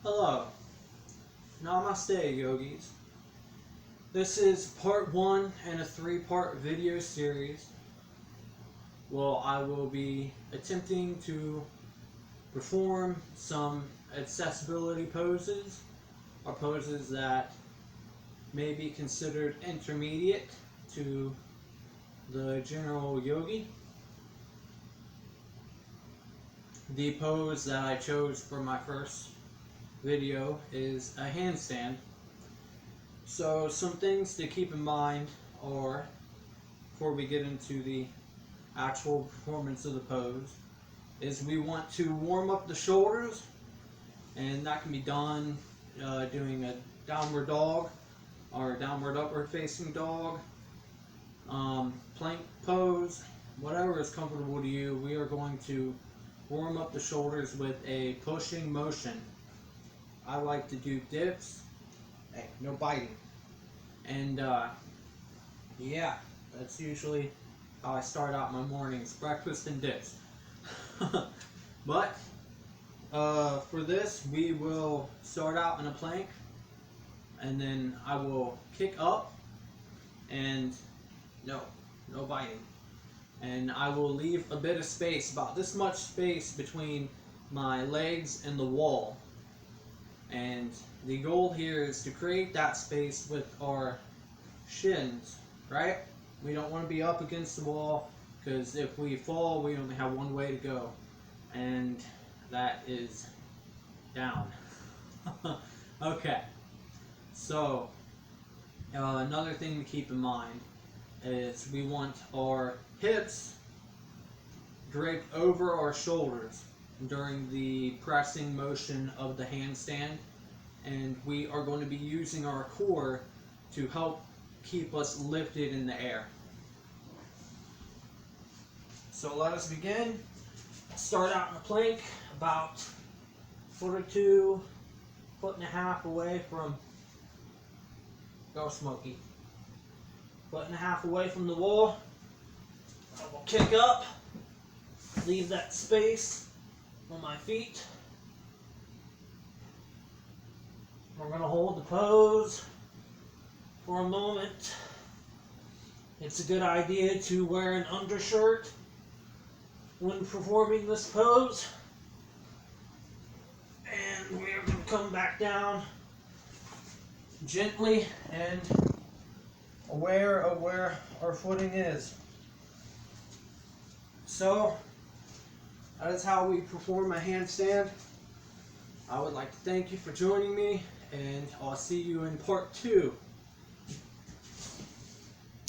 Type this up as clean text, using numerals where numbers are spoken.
Hello, Namaste yogis. This is part one in a three-part video series. Well, I will be attempting to perform some accessibility poses, or poses that may be considered intermediate to the general yogi. The pose that I chose for my first video is a handstand. So some things to keep in mind are, before we get into the actual performance of the pose, is we want to warm up the shoulders, and that can be done doing a downward dog or downward upward facing dog, plank pose, whatever is comfortable to you. We are going to warm up the shoulders with a pushing motion. I like to do dips. Hey, no biting. And yeah, that's usually how I start out my mornings: breakfast and dips. But for this, we will start out in a plank, and then I will kick up, and no biting. And I will leave a bit of space, about this much space, between my legs and the wall. And the goal here is to create that space with our shins, right? We don't want to be up against the wall, because if we fall, we only have one way to go, and that is down. Okay, so another thing to keep in mind is we want our hips draped over our shoulders during the pressing motion of the handstand, and we are going to be using our core to help keep us lifted in the air. So let us begin. Start out in a plank, about a foot or two, foot and a half away from, go Smokey, foot and a half away from the wall. I will kick up, leave that space on my feet. We're going to hold the pose for a moment. It's a good idea to wear an undershirt when performing this pose. And we're going to come back down gently and aware of where our footing is. So that is how we perform a handstand. I would like to thank you for joining me, and I'll see you in part two.